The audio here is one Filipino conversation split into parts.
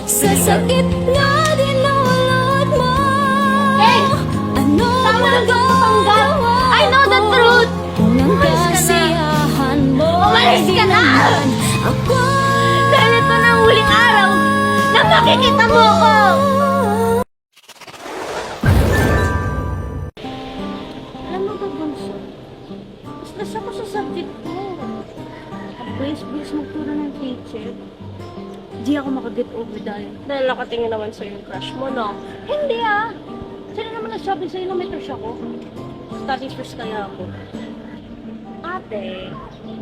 Sa sakit na dinulot mo. Ano bang gagawa? I know the truth! Kung ang kasiyahan mo Umalis ka na! Ako Dahil ito na ang huling araw na makikita mo ko! Alam mo ba, Bunso? Mas nasa ko sa subject ko. Bilis magturo ng teacher. Di ako makaget over dahil. Dahil nakatingin naman sa'yo yung crush mo, no? Hindi ah! Sino naman nagsabi sa'yo na may crush ako? Study first kaya ako. Ate,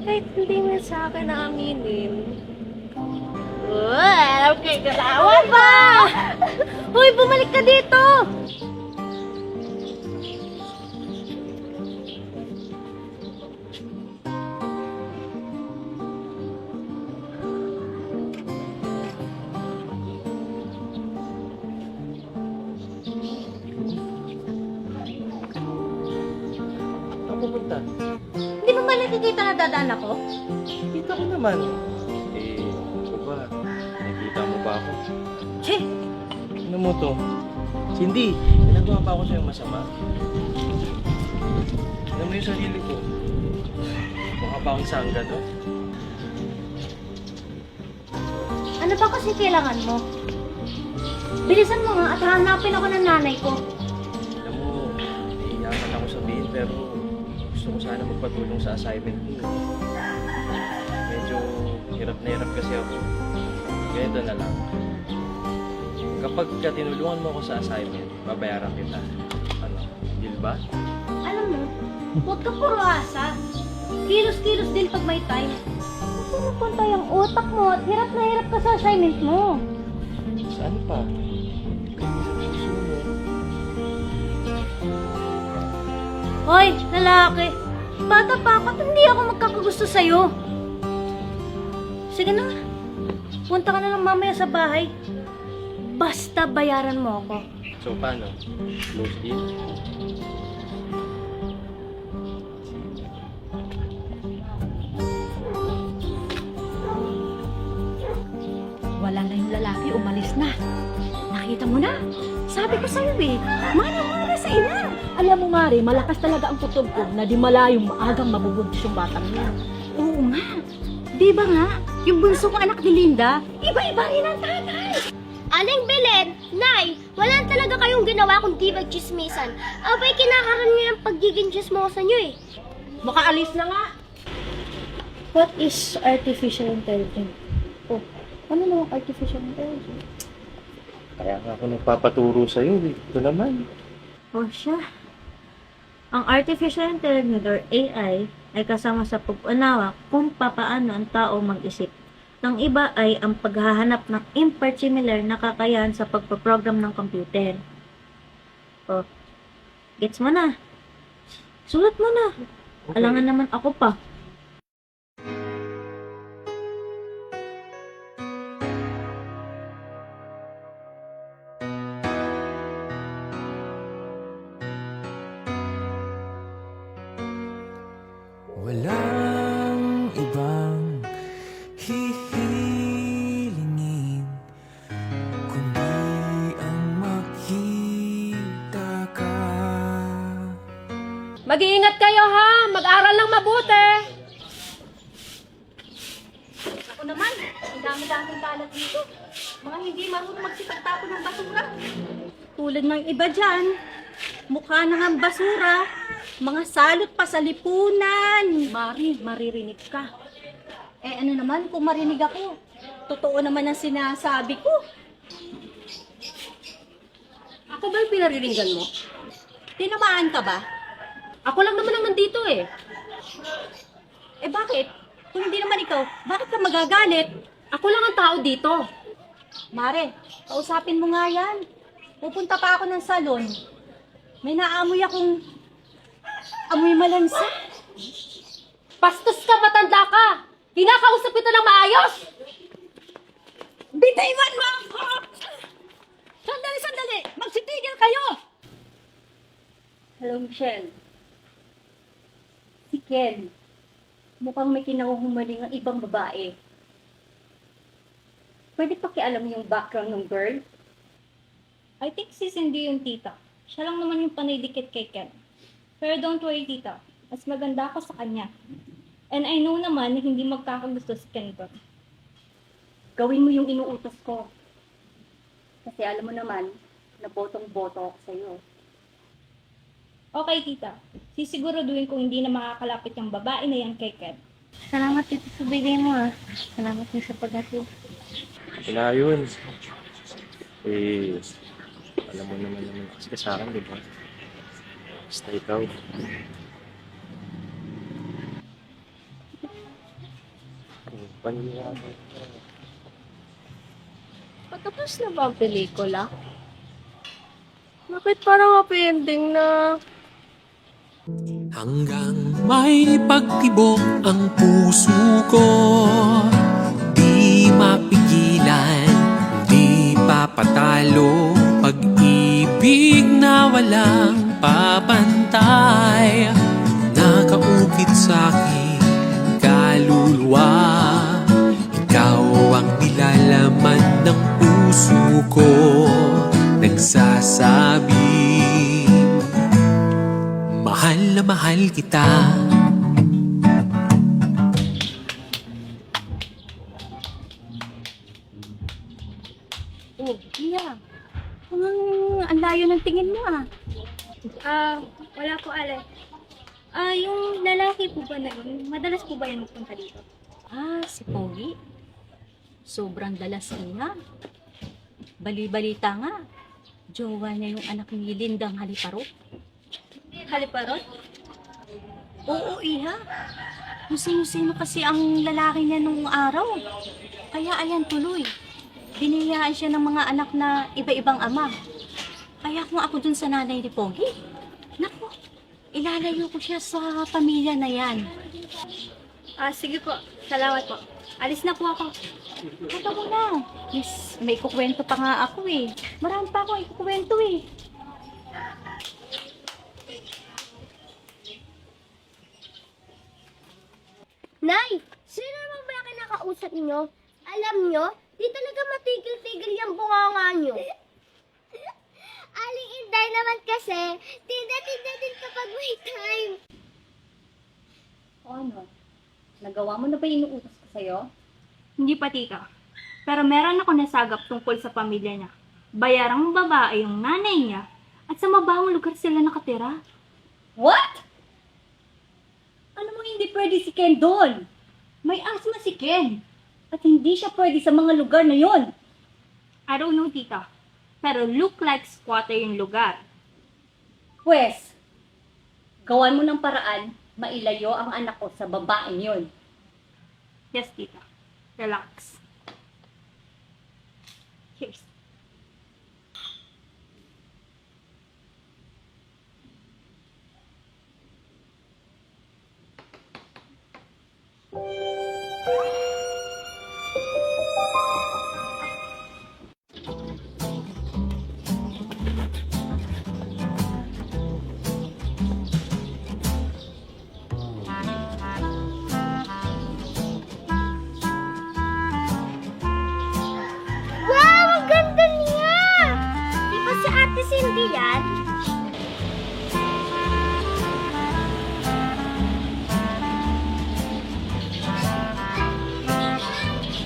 kahit hindi mo sa akin naaminin. Okay, kalawan pa! Hoy, bumalik ka dito! Saan pupunta? Hindi mo ba nakikita na dadaan ako? Kita ko naman. Ano ba? Nakikita mo ba ako? Che! Ano mo to? Cindy, ginagawa pa ako sa'yo masama. Alam mo yung sarili ko. Mukha pa akong sangga, no? Ano ba kasi kailangan mo? Bilisan mo nga at hanapin ako ng nanay ko. Alam mo, naiiyakan ako sabihin pero gusto ko sana magpatulong sa assignment mo. Medyo hirap na hirap kasi ako. Ganito na lang. Kapag tinulungan mo ako sa assignment, babayaran kita. Ano, deal ba? Alam mo, huwag ka puro asa. Kilos-kilos din pag may time. Kasi pantay ang utak mo at hirap na hirap ka sa assignment mo. Saan pa? Hoy, lalaki! Bata pa ako at hindi ako magkakagusto sa'yo. Sige na, punta ka na lang mamaya sa bahay. Basta bayaran mo ako. So, paano? Close deal? Wala na yung lalaki, umalis na. Nakita mo na? Sabi ko sa'yo eh, mana sa ina. Alam mo Mari, malakas talaga ang kutob ko na di malayong maagang mabubuntis yung batang yan. Oo nga. Di ba nga, yung bunso kong anak ni Linda, iba-iba rin ang tatay. Aling Belen, Nay, wala talaga kayong ginawa kundi magchismisan. Abay, kinakaroon niyo yung pagiging chismosa niyo eh. Makaalis na nga. What is artificial intelligence? Oh, ano namang artificial intelligence? Kaya nga ako nagpapaturo sa'yo eh. Ito naman. O siya. Ang artificial intelligence or AI ay kasama sa pag-unawa kung papaano ang tao mag-isip. Ng iba ay ang paghahanap ng in-particular na kakayahan sa pagpaprogram ng computer. O, gets mo na. Sulat mo na. Okay. Alangan naman ako pa. Walang ibang hihilingin kundi ang makita ka. Mag-iingat kayo ha! Mag-aral lang mabuti! Ako naman, ang dami-daming kalat dito. Mga hindi marunong magsipagtapon ng basura. Tulad ng iba dyan, mukha na ng basura. Mga salot pa sa lipunan. Mari, maririnig ka. Eh ano naman kung marinig ako? Totoo naman ang sinasabi ko. Ako ba yung pinariringgan mo? Tinamaan ka ba? Ako lang naman ang nandito eh. Eh bakit? Kung hindi naman ikaw, bakit ka magagalit? Ako lang ang tao dito. Mare, kausapin mo nga yan. Pupunta pa ako ng salon. May naamoy akong amoy malansa. Bastos ka, matanda ka! Kinakausap kita ng maayos! Bitayman mo ako! Sandali! Magsitigil kayo! Hello, Michelle. Si Ken. Mukhang may kinahuhumaling ang ibang babae. Pwede pakialam mo yung background ng girl? I think si Cindy yung tita. Siya lang naman yung panay dikit kay Ken. Pero don't worry, tita. Mas maganda ako sa kanya. And I know naman na hindi magkakagusto si Ken doon. Gawin mo yung inuutos ko. Kasi alam mo naman, na botong-boto ako sa'yo. Okay, tita. Sisiguraduhin kong hindi na makakalapit yung babae na yan kay Ken. Salamat dito sa bigay mo ah. Salamat din sa paghatid. Wala yun. Eh, alam mo naman kasi sa akin, di ba? Basta ikaw. Pangyayari. Patapos na ba ang pelikula? Bakit parang happy ending na? Hanggang may pagtibok ang puso ko, di mapigilan, di papatalo, pag-ibig na walang papantay, nakaukit sa aking kaluluwa. Ikaw ang nilalaman ng puso ko, nagsasabi, mahal na mahal kita. Oh, Iya. Ang layo ng tingin mo ah. Wala po, Ale. Yung lalaki po ba na yun, madalas po ba yan magpunta dito? Si Pogi. Sobrang dalas niya. Bali-balita nga. Jowa niya yung anak ni Lindang Haliparot. Haliparot? Oo, Iha. Kung sino-sino kasi ang lalaki niya nung araw. Kaya ayan tuloy. Biniyaan siya ng mga anak na iba-ibang ama. Kaya kung ako dun sa nanay ni Pogi, naku, ilalayo ko siya sa pamilya na yan. Sige po. Salamat po. Alis na po ako. Ito mo na. Yes, may kukwento pa nga ako eh. Marami pa akong ikukwento eh. Nay, sino naman ba yung kinakausap ninyo? Alam nyo, di talaga matigil-tigil yung bunganga nyo. Aling Inday naman kasi, tinda-tinda din kapag may time. O ano? Nagawa mo na ba yung inuutos ko sa'yo? Hindi pa, tita. Pero meron ako nasagap tungkol sa pamilya niya. Bayarang babae yung nanay niya at sa mabahong lugar sila nakatira. What? Ano mo hindi pwede si Ken doon? May asma si Ken. At hindi siya pwede sa mga lugar na yon. I don't know, tita. Pero look like squatter yung lugar. Pwes, gawan mo ng paraan, mailayo ang anak ko sa babaeng yon. Yes, tita. Relax. Cheers. Wow, ang ganda niya! Di ba si Ate Cindy yan?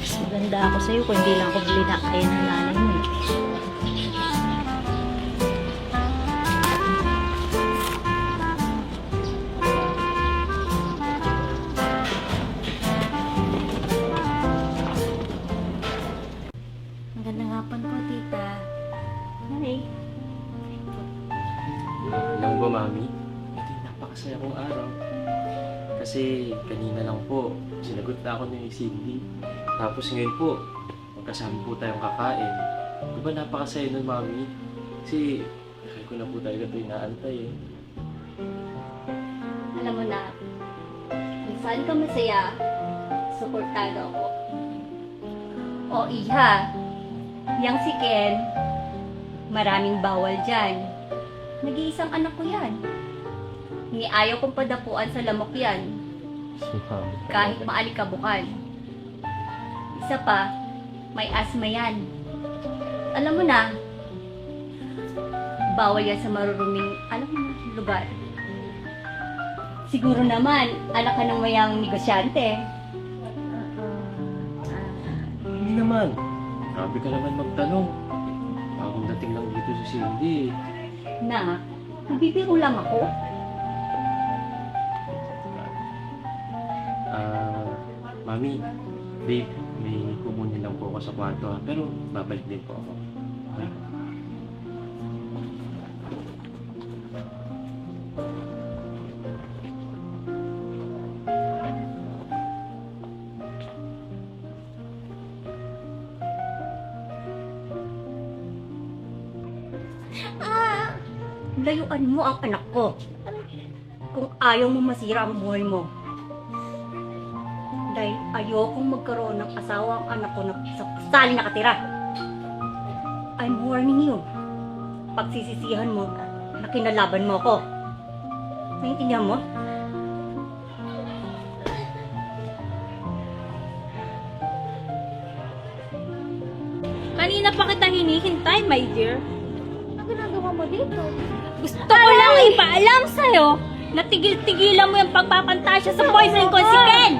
Mas maganda ako sa'yo kung hindi lang ako binakayan ng nanay mo eh. Magandang hapon po, tita. Hi. Alam ba, Mami? Ito yung napakasaya kong araw. Kasi kanina lang po, sinagot na ako ni Cindy. Tapos ngayon po, magkasama po tayong kakain. Di ba napakasaya nun, Mami? Kasi kaya ko na po talaga ito inaantay eh. Alam mo na, kung saan ka masaya, suportado ako. O Iha, yang si Ken, maraming bawal dyan. Nag-iisang anak ko yan. Ni ayaw kong padapuan sa lamok yan, kahit maalikabukan. Isa pa, May asma yan. Alam mo na, bawal yan sa maruruming, alam mo na, lugar. Siguro naman, anak ka ng mayang negosyante. Hindi naman. Grabe ka naman magtanong. Bagong dating lang dito si Cindy. Na, nagbibiro lang ako. Mami, babe, may kukunin lang po ako sa kwarto ha. Pero babalik din po ako. Okay? Layuan mo ang anak ko. Kung ayaw mo masira ang buhay mo. Dahil ayokong magkaroon ng asawa ang anak ko na sa kusali nakatira. I'm warning you. Pagsisisihan mo na kinalaban mo ako. Naiintindihan mo? Kanina pa kita hinihintay, my dear. Ano ginagawa mo dito? Gusto ko lang ipaalam sa'yo na tigil-tigilan mo yung pagpapantasya sa boyfriend ko si Ken.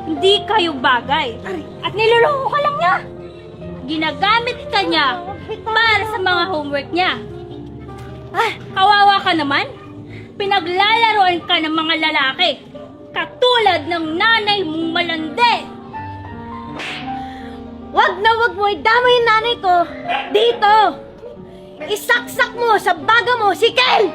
Hindi kayo bagay. At niloloko ka lang niya. Ginagamit ka niya para sa mga homework niya. Kawawa ka naman. Pinaglalaroan ka ng mga lalaki. Katulad ng nanay mong malandi. Wag na wag mo idama yung nanay ko dito! Isaksak mo sa baga mo si Ken!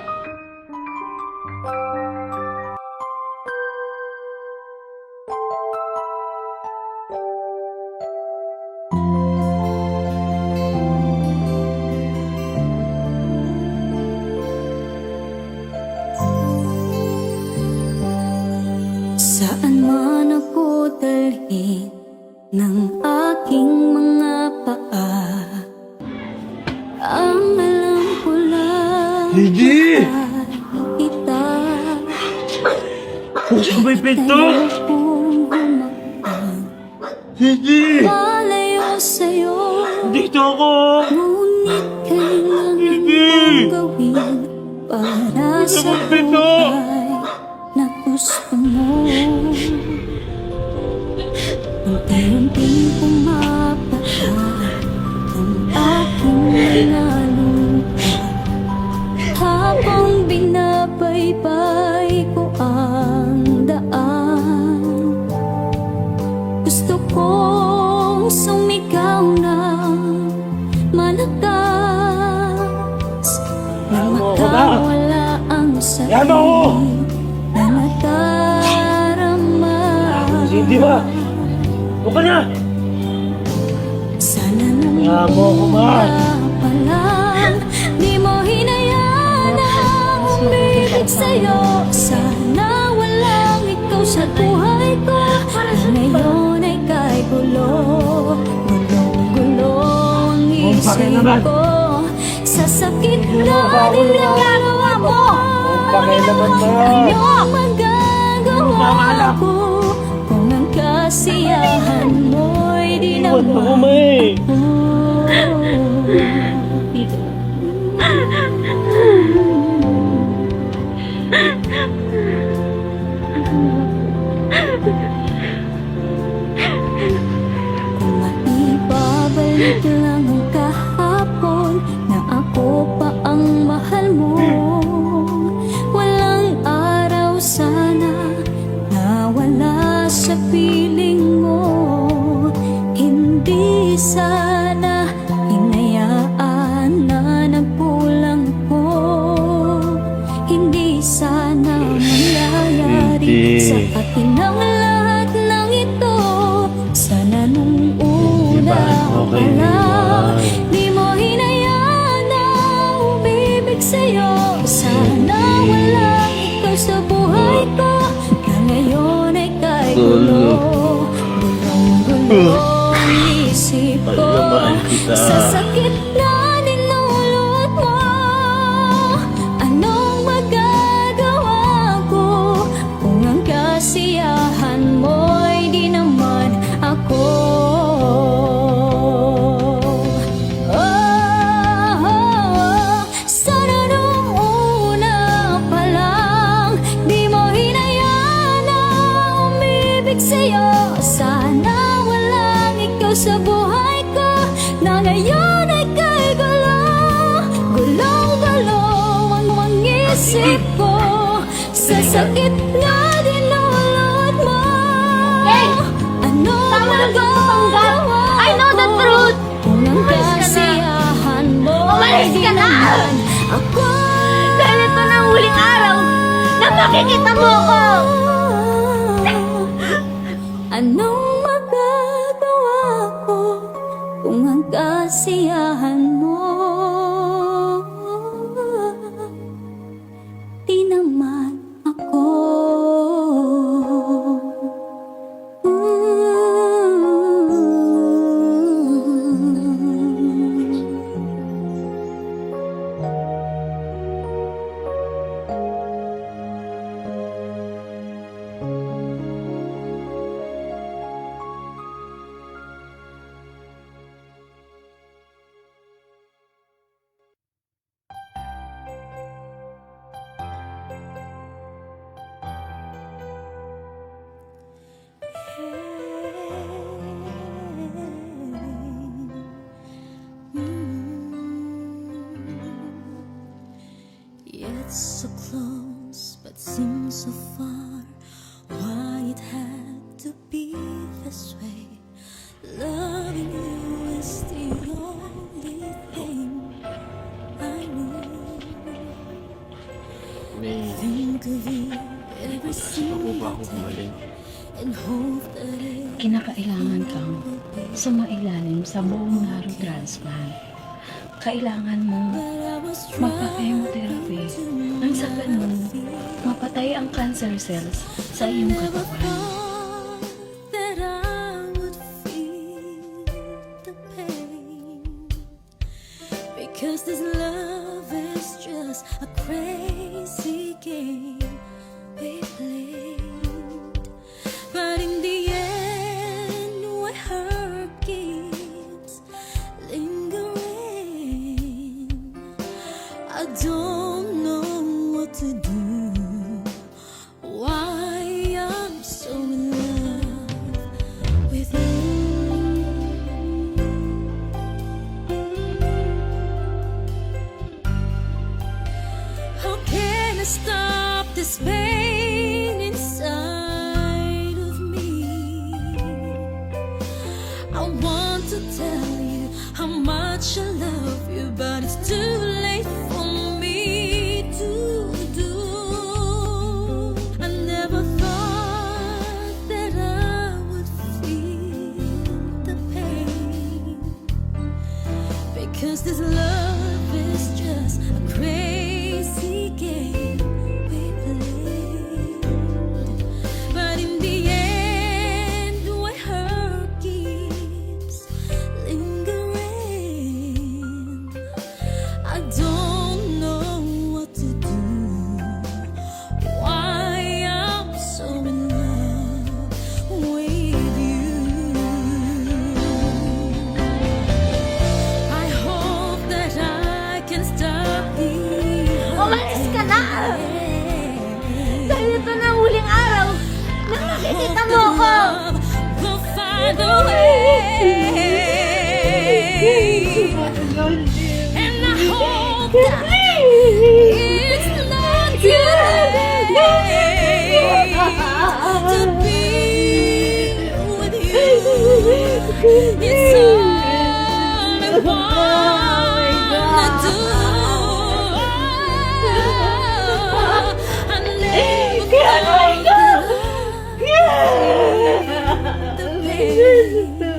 Saan man ako dalhin ng aking mga paa, ang alam ko lang Hindi! kita. Saan ba yung pinto? Ayokong humakbang Hindi! palayo sa'yo, Dito ako! ngunit kailangan Hindi! mong gawin para sa ang pinto! buhay na gusto mo. Unti-unting pumapatay ang aking mga lupa habang binabaybay ko ang daan. Gusto kong sumigaw na malakas na makawala ang sakit na nadarama. Cindy ba? Huwag ka na! Sana nung Bravo, Kumar! pa lang di mo hinayaan na umibig sa'yo. Sana walang ikaw sa buhay ko. Ngayon ay kay gulo, gulong-gulo ang isip ko. Sa sakit na nilalawa mo, ano magagawa ko kung ang kasiyahan mo'y di naman kung maibabalik lang ang kahapon na ako pa ang mahal mo. Walang araw sana na wala sa piling mo. Hindi sana hinayaan na nagpulang ko. Hindi sana mangyayari sa akin ang lahat ng ito. Sana nung una pa lang di mo hinayaan na umibig sa'yo. Sana walang ikaw sa buhay ko na ngayon ay kay gulo, gulong-gulo ang isip ko. Sa sakit na ninulot mo, anong magagawa ko kung ang kasiyahan mo'y di naman ako? Sa sakit na dinulot mo, ano magagawa? I know the truth! Kung ang kasiyahan mo Umalis ka na! Ako Dahil ito na ang huling araw na makikita mo ko! Anong magagawa ko kung ang kasiyahan mo di naman ako? Yet so close, but seems so far. Why it had to be this way? Loving you is the only thing I know. May Think of you every ako single ba ako day gumaling? and hope that it Kinakailangan kang sumailalim sa buong narrow transplant. Kailangan mo magpa-chemotherapy nang sa ganun mapatay ang cancer cells sa iyong katawan. that I would feel the pain, because this love is just a crazy game we played. But in the end, what hurt keeps lingering. I don't know what to do. Why I'm so in love with you. How can I stop this pain inside of me? I want to tell you how much I love you, but it's too late for me to do. I never thought that I would feel the pain, because this love is just a crazy game we played. But in the end, what hurt keeps lingering. I don't know what to do. Why I'm so in love with you. I hope that I can stop the Umalis ka na! Dahil ito na ang huling araw na makikita mo ko! We'll find a way. And I hope that it's not too late to be with you. It's all I wanna do. I never thought that the pain